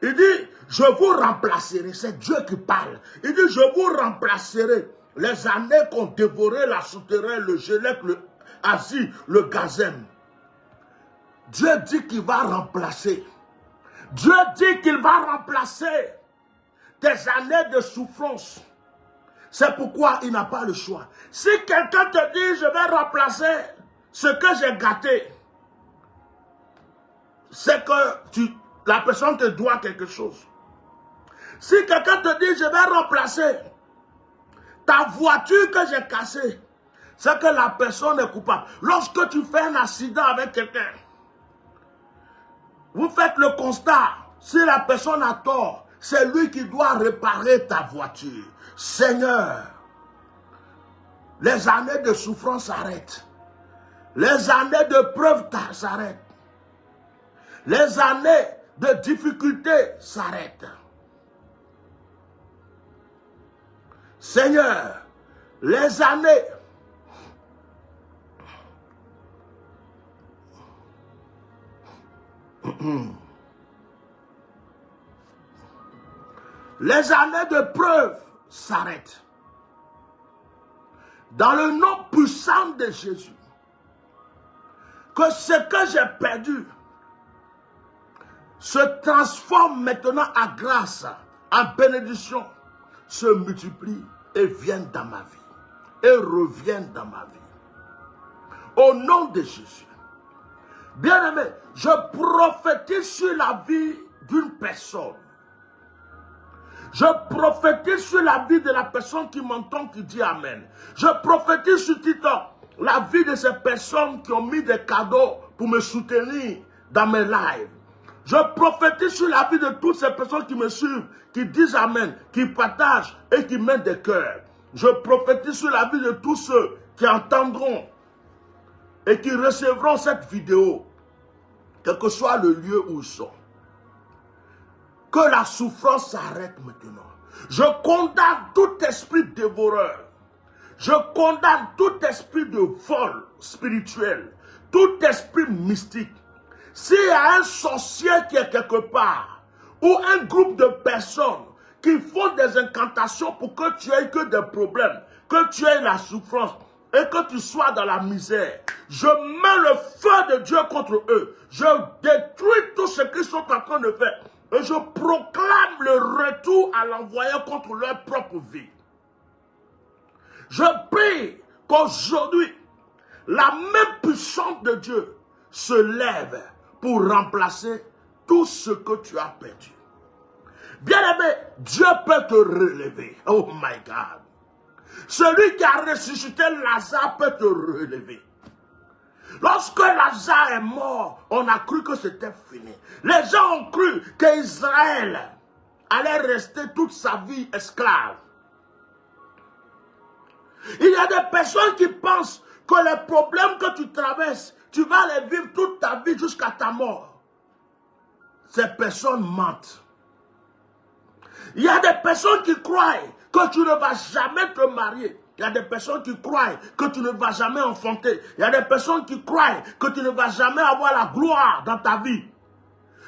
Il dit, je vous remplacerai, c'est Dieu qui parle. Il dit, je vous remplacerai les années qu'ont dévoré la souterrain, le Gélec, le Asie, le Gazem. Dieu dit qu'il va remplacer. Dieu dit qu'il va remplacer tes années de souffrance. C'est pourquoi il n'a pas le choix. Si quelqu'un te dit, je vais remplacer ce que j'ai gâté, c'est que la personne te doit quelque chose. Si quelqu'un te dit, je vais remplacer ta voiture que j'ai cassée, c'est que la personne est coupable. Lorsque tu fais un accident avec quelqu'un, vous faites le constat, si la personne a tort, c'est lui qui doit réparer ta voiture. Seigneur, les années de souffrance s'arrêtent. Les années de preuve s'arrêtent. Les années de difficulté s'arrêtent. Seigneur, les années les années de preuve s'arrêtent. Dans le nom puissant de Jésus, que ce que j'ai perdu se transforme maintenant en grâce, en bénédiction, se multiplie et vienne dans ma vie, et revienne dans ma vie. Au nom de Jésus. Bien-aimé, je prophétise sur la vie d'une personne. Je prophétise sur la vie de la personne qui m'entend, qui dit Amen. Je prophétise sur la vie de ces personnes qui ont mis des cadeaux pour me soutenir dans mes lives. Je prophétise sur la vie de toutes ces personnes qui me suivent, qui disent Amen, qui partagent et qui mettent des cœurs. Je prophétise sur la vie de tous ceux qui entendront et qui recevront cette vidéo, quel que soit le lieu où ils sont. Que la souffrance s'arrête maintenant. Je condamne tout esprit dévoreur. Je condamne tout esprit de vol spirituel. Tout esprit mystique. S'il y a un sorcier qui est quelque part, ou un groupe de personnes qui font des incantations pour que tu aies que des problèmes, que tu aies la souffrance, et que tu sois dans la misère, je mets le feu de Dieu contre eux. Je détruis tout ce qu'ils sont en train de faire. Et je proclame le retour à l'envoyé contre leur propre vie. Je prie qu'aujourd'hui, la même puissance de Dieu se lève pour remplacer tout ce que tu as perdu. Bien-aimé, Dieu peut te relever. Oh my God. Celui qui a ressuscité Lazare peut te relever. Lorsque Lazare est mort, on a cru que c'était fini. Les gens ont cru qu'Israël allait rester toute sa vie esclave. Il y a des personnes qui pensent que les problèmes que tu traverses, tu vas les vivre toute ta vie jusqu'à ta mort. Ces personnes mentent. Il y a des personnes qui croient que tu ne vas jamais te marier. Il y a des personnes qui croient que tu ne vas jamais enfanter. Il y a des personnes qui croient que tu ne vas jamais avoir la gloire dans ta vie.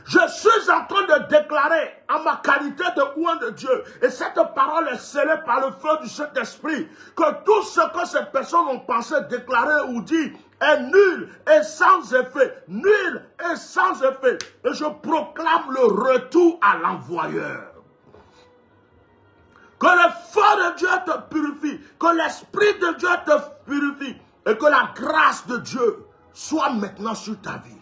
Je suis en train de déclarer en ma qualité de oint de Dieu, et cette parole est scellée par le feu du Saint-Esprit, que tout ce que ces personnes ont pensé, déclarer ou dit est nul et sans effet. Nul et sans effet. Et je proclame le retour à l'envoyeur. Que le feu de Dieu te purifie, que l'Esprit de Dieu te purifie, et que la grâce de Dieu soit maintenant sur ta vie.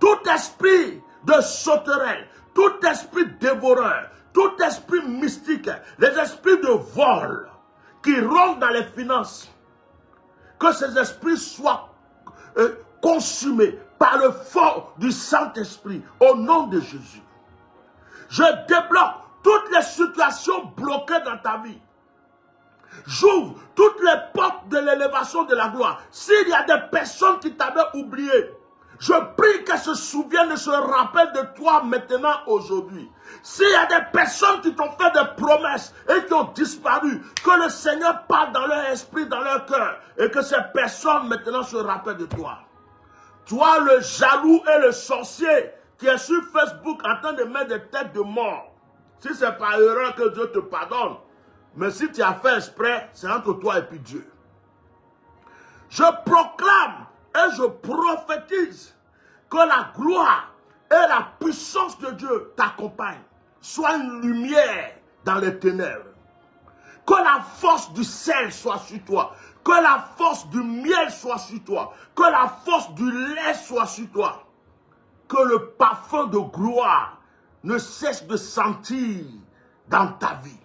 Tout esprit de sauterelle, tout esprit dévoreur, tout esprit mystique, les esprits de vol qui rentrent dans les finances, que ces esprits soient consumés par le feu du Saint-Esprit au nom de Jésus. Je débloque toutes les situations bloquées dans ta vie. J'ouvre toutes les portes de l'élévation de la gloire. S'il y a des personnes qui t'avaient oublié, je prie qu'elles se souviennent et se rappellent de toi maintenant, aujourd'hui. S'il y a des personnes qui t'ont fait des promesses et qui ont disparu, que le Seigneur parle dans leur esprit, dans leur cœur, et que ces personnes maintenant se rappellent de toi. Toi, le jaloux et le sorcier qui est sur Facebook en train de mettre des têtes de mort, si c'est par erreur que Dieu te pardonne, mais si tu as fait exprès, c'est entre toi et puis Dieu. Je proclame et je prophétise que la gloire et la puissance de Dieu t'accompagnent. Sois une lumière dans les ténèbres. Que la force du sel soit sur toi. Que la force du miel soit sur toi. Que la force du lait soit sur toi. Que le parfum de gloire ne cesse de sentir dans ta vie.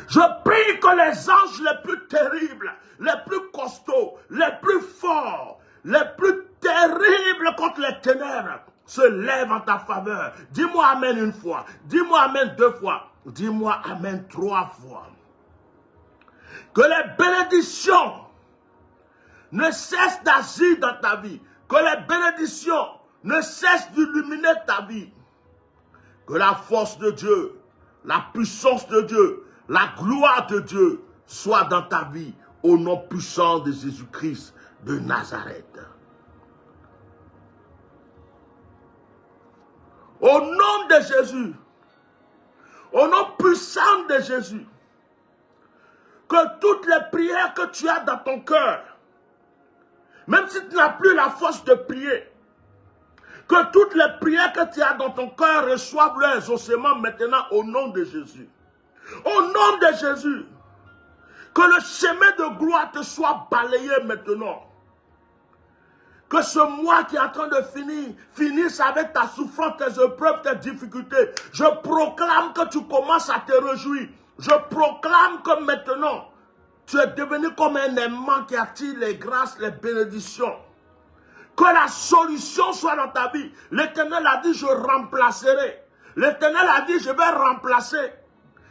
Je prie que les anges les plus terribles, les plus costauds, les plus forts, les plus terribles contre les ténèbres se lèvent en ta faveur. Dis-moi Amen une fois. Dis-moi Amen 2 fois. Dis-moi Amen 3 fois. Que les bénédictions ne cessent d'agir dans ta vie. Que les bénédictions ne cessent d'illuminer ta vie. Que la force de Dieu, la puissance de Dieu, la gloire de Dieu soit dans ta vie au nom puissant de Jésus-Christ de Nazareth. Au nom de Jésus, au nom puissant de Jésus, que toutes les prières que tu as dans ton cœur, même si tu n'as plus la force de prier, que toutes les prières que tu as dans ton cœur reçoivent leur exaucement maintenant au nom de Jésus. Au nom de Jésus, que le chemin de gloire te soit balayé maintenant. Que ce mois qui est en train de finisse avec ta souffrance, tes épreuves, tes difficultés. Je proclame que tu commences à te réjouir. Je proclame que maintenant, tu es devenu comme un aimant qui attire les grâces, les bénédictions. Que la solution soit dans ta vie. L'Éternel a dit, je remplacerai. L'Éternel a dit, je vais remplacer.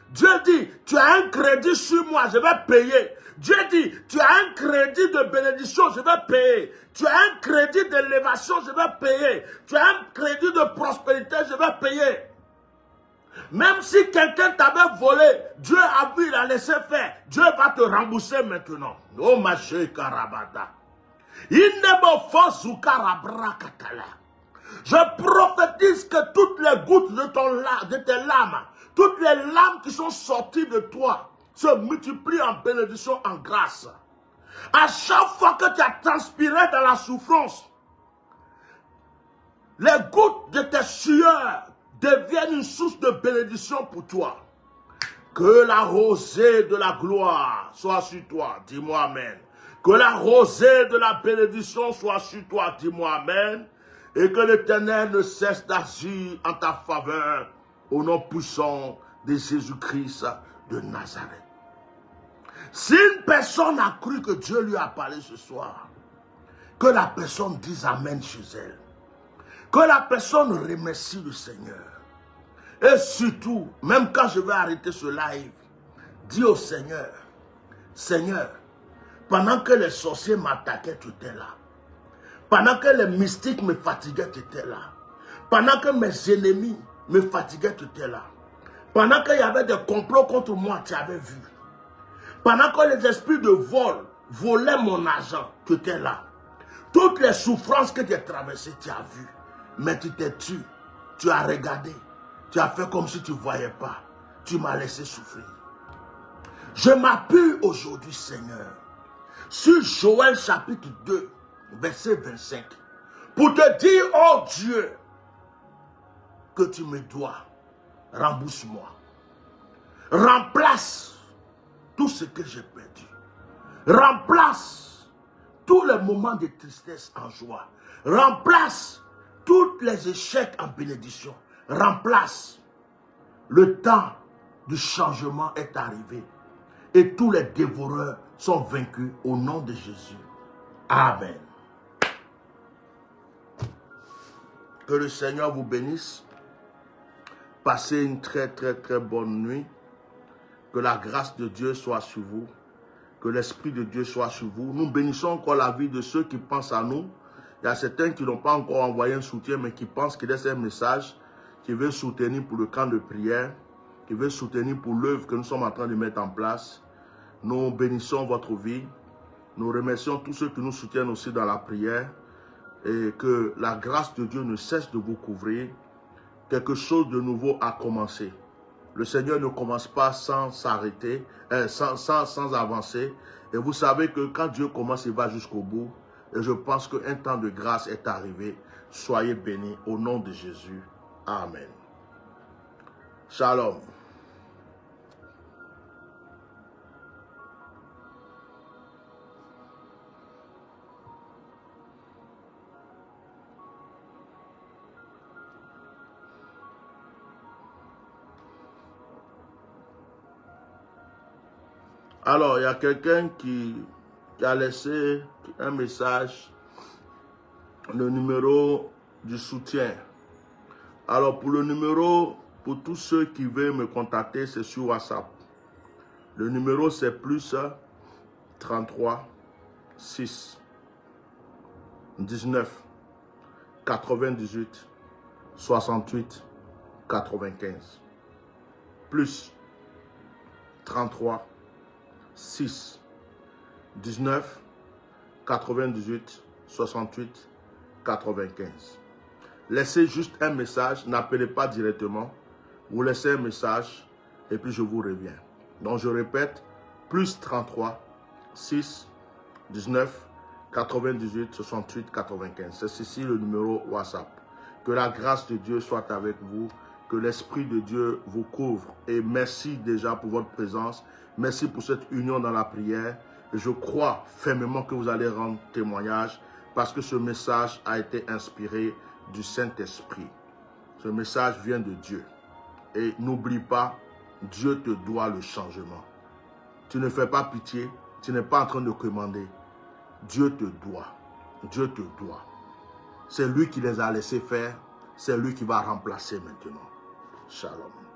Dieu dit, tu as un crédit sur moi, je vais payer. Dieu dit, tu as un crédit de bénédiction, je vais payer. Tu as un crédit d'élévation, je vais payer. Tu as un crédit de prospérité, je vais payer. Même si quelqu'un t'avait volé, Dieu a vu, il a laissé faire. Dieu va te rembourser maintenant. Oh ma chérie Karabata. Je prophétise que toutes les gouttes de tes larmes, toutes les larmes qui sont sorties de toi, se multiplient en bénédiction, en grâce. À chaque fois que tu as transpiré dans la souffrance, les gouttes de tes sueurs deviennent une source de bénédiction pour toi. Que la rosée de la gloire soit sur toi. Dis-moi Amen. Que la rosée de la bénédiction soit sur toi. Dis-moi Amen. Et que l'Éternel ne cesse d'agir en ta faveur au nom puissant de Jésus-Christ de Nazareth. Si une personne a cru que Dieu lui a parlé ce soir, que la personne dise Amen chez elle. Que la personne remercie le Seigneur. Et surtout, même quand je vais arrêter ce live, dis au Seigneur, Seigneur, pendant que les sorciers m'attaquaient, tu étais là. Pendant que les mystiques me fatiguaient, tu étais là. Pendant que mes ennemis me fatiguaient, tu étais là. Pendant qu'il y avait des complots contre moi, tu avais vu. Pendant que les esprits de vol volaient mon argent, tu étais là. Toutes les souffrances que tu as traversées, tu as vu. Mais tu t'es tué, tu as regardé. Tu as fait comme si tu ne voyais pas. Tu m'as laissé souffrir. Je m'appuie aujourd'hui, Seigneur, sur Joël chapitre 2, verset 25, pour te dire, oh Dieu, que tu me dois, rembourse-moi. Remplace tout ce que j'ai perdu. Remplace tous les moments de tristesse en joie. Remplace tous les échecs en bénédiction. Remplace. Le temps du changement est arrivé. Et tous les dévoreurs sont vaincus au nom de Jésus. Amen. Que le Seigneur vous bénisse. Passez une très bonne nuit. Que la grâce de Dieu soit sur vous. Que l'Esprit de Dieu soit sur vous. Nous bénissons encore la vie de ceux qui pensent à nous. Il y a certains qui n'ont pas encore envoyé un soutien, mais qui pensent qu'il laisse un message, qui veut soutenir pour le camp de prière, qui veut soutenir pour l'œuvre que nous sommes en train de mettre en place. Nous bénissons votre vie. Nous remercions tous ceux qui nous soutiennent aussi dans la prière. Et que la grâce de Dieu ne cesse de vous couvrir. Quelque chose de nouveau a commencé. Le Seigneur ne commence pas sans s'arrêter, sans avancer. Et vous savez que quand Dieu commence, il va jusqu'au bout. Et je pense qu'un temps de grâce est arrivé. Soyez bénis au nom de Jésus. Amen. Shalom. Alors, il y a quelqu'un qui a laissé un message, le numéro du soutien. Alors, pour le numéro, pour tous ceux qui veulent me contacter, c'est sur WhatsApp. Le numéro, c'est plus 33 6 19 98 68 95. Plus 33 6 19 98 68 95. Laissez juste un message, n'appelez pas directement. Vous laissez un message et puis je vous reviens. Donc je répète, plus 33 6 19 98 68 95. C'est ceci le numéro WhatsApp. Que la grâce de Dieu soit avec vous. Que l'Esprit de Dieu vous couvre. Et merci déjà pour votre présence. Merci pour cette union dans la prière. Et je crois fermement que vous allez rendre témoignage parce que ce message a été inspiré du Saint-Esprit. Ce message vient de Dieu. Et n'oublie pas, Dieu te doit le changement. Tu ne fais pas pitié. Tu n'es pas en train de commander. Dieu te doit. Dieu te doit. C'est lui qui les a laissés faire. C'est lui qui va remplacer maintenant. Shalom.